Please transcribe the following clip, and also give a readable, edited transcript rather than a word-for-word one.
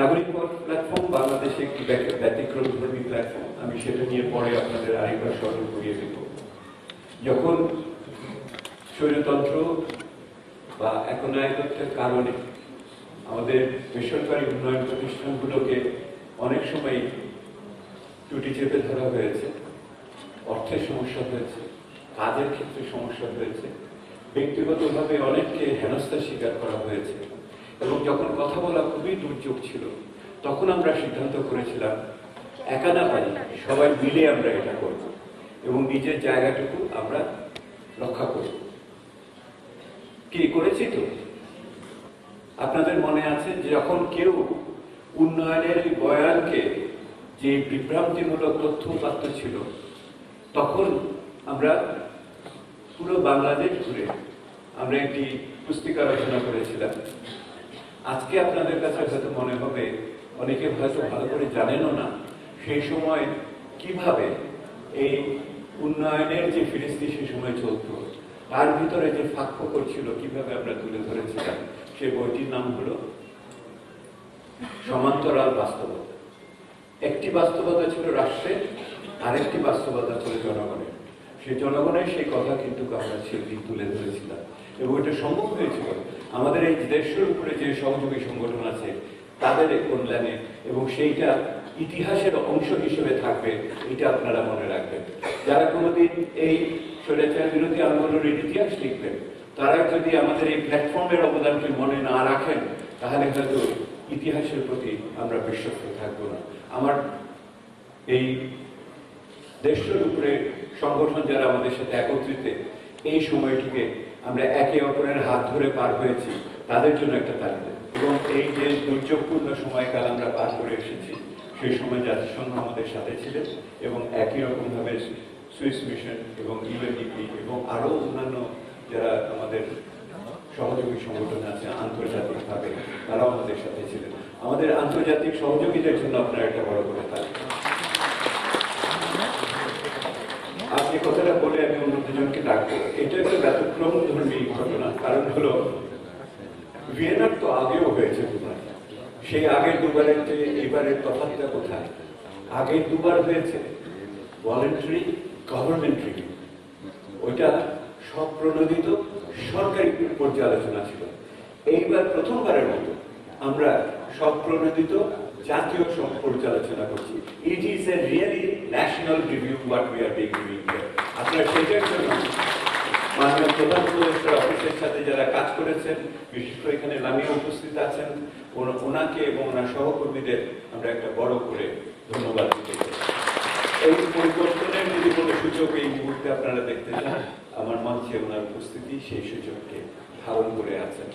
নাগরিক প্ল্যাটফর্ম বাংলাদেশে একটি ব্যতিক্রমধর্মী প্ল্যাটফর্ম। আমি সেটা নিয়ে পরে আপনাদের আরেকবার স্মরণ করিয়ে দেব। যখন স্বৈরতন্ত্র বা একনায়কত্বের কারণে আমাদের বেসরকারি উন্নয়ন প্রতিষ্ঠানগুলোকে অনেক সময় টুটি চেপে ধরা হয়েছে, অর্থের সমস্যা হয়েছে, কাজের ক্ষেত্রে সমস্যা হয়েছে, ব্যক্তিগতভাবে অনেককে হেনস্থার শিকার করা হয়েছে, এবং যখন কথা বলা খুবই দুর্যোগ ছিল, তখন আমরা সিদ্ধান্ত করেছিলাম একা না পারি, সবাই মিলে আমরা এটা করব এবং নিজের জায়গাটুকু আমরা রক্ষা করব। কি করেছি তো? আপনাদের মনে আছে যে যখন কেউ উন্নয়নের বয়ানকে যে বিভ্রান্তিমূলক তথ্য উপাত্ত ছিল, তখন আমরা পুরো বাংলাদেশ ঘুরে আমরা একটি পুস্তিকা রচনা করেছিলাম। আজকে আপনাদের কাছে হয়তো মনে হবে, অনেকে হয়তো ভালো করে জানেনও না, সেই সময় কিভাবে এই উন্নয়নের যে ফিরিস্তি সে সময় চলত, তার ভিতরে যে ফাঁক ফোকর ছিল, কিভাবে আমরা তুলে ধরেছিলাম। সেই বইটির নাম হলো সমান্তরাল বাস্তবতা। একটি বাস্তবতা ছিল রাষ্ট্রের, আরেকটি বাস্তবতা ছিল জনগণের। সেই জনগণের সেই কথা কিন্তু আমরা সেদিন তুলে ধরেছিলাম, এবং এটা সম্ভব হয়েছিল আমাদের এই দেশের উপরে যে সহযোগী সংগঠন আছে তাদের কল্যাণে, এবং সেইটা ইতিহাসের অংশ হিসেবে থাকবে, এটা আপনারা মনে রাখবেন। যারা কোনোদিন এই স্বৈরাচার বিরোধী আন্দোলনের ইতিহাস লিখবেন, তারা যদি আমাদের এই প্ল্যাটফর্মের অবদানকে মনে না রাখেন, তাহলে হয়তো ইতিহাসের প্রতি আমরা বিশ্বস্ত থাকবো না। আমার এই দেশের উপরে সংগঠন যারা আমাদের সাথে একত্রিত, এই সময়টিকে আমরা একে অপরের হাত ধরে পার হয়েছি, তাদের জন্য একটা তালিকা। এবং এই যে দুর্যোগপূর্ণ সময়কাল আমরা পার করে এসেছি, সেই সময় জাতিসংঘ আমাদের সাথে ছিলেন, এবং একই রকমভাবে সুইস মিশন এবং ইউএনডিপি এবং আরও অন্যান্য যারা আমাদের সহযোগী সংগঠন আছে আন্তর্জাতিকভাবে, তারাও আমাদের সাথে ছিলেন। আমাদের আন্তর্জাতিক সহযোগীদের জন্য আপনারা একটা বড় করে তালিকা। আপনি কথাটা বলে আমি অন্য দুজনকে ডাকবো। এটা একটা ব্যতিক্রমধর্মী ঘটনা। কারণ হলো, ভিয়েনার তো আগেও হয়েছে দুবার। সেই আগের দুবারের যে এবারের তফাৎটা কোথায়? আগের দুবার হয়েছে ভলেন্টারি গভর্নমেন্ট রিভিউ, ওইটা স্বপ্রণোদিত সরকারি পর্যালোচনা ছিল। এইবার প্রথমবারের মতো আমরা স্বপ্রণোদিত জাতীয় পর্যালোচনা করছি। It is a really national review what we are being doing here. আপনারা সেটার জন্য মাননীয় প্রধান উপদেষ্টার অফিসের সাথে যারা কাজ করেছেন, বিশেষ করে এখানে লামিয়া উপস্থিত আছেন, ওনাকে এবং ওনার সহকর্মীদের আমরা একটা বড় করে ধন্যবাদ দিতে চাই। এই পরিবর্তনের যদি কোনো সূচক এই মুহূর্তে আপনারা দেখতে চান, আমার মঞ্চে ওনার উপস্থিতি সেই সূচককে ধারণ করে আছেন।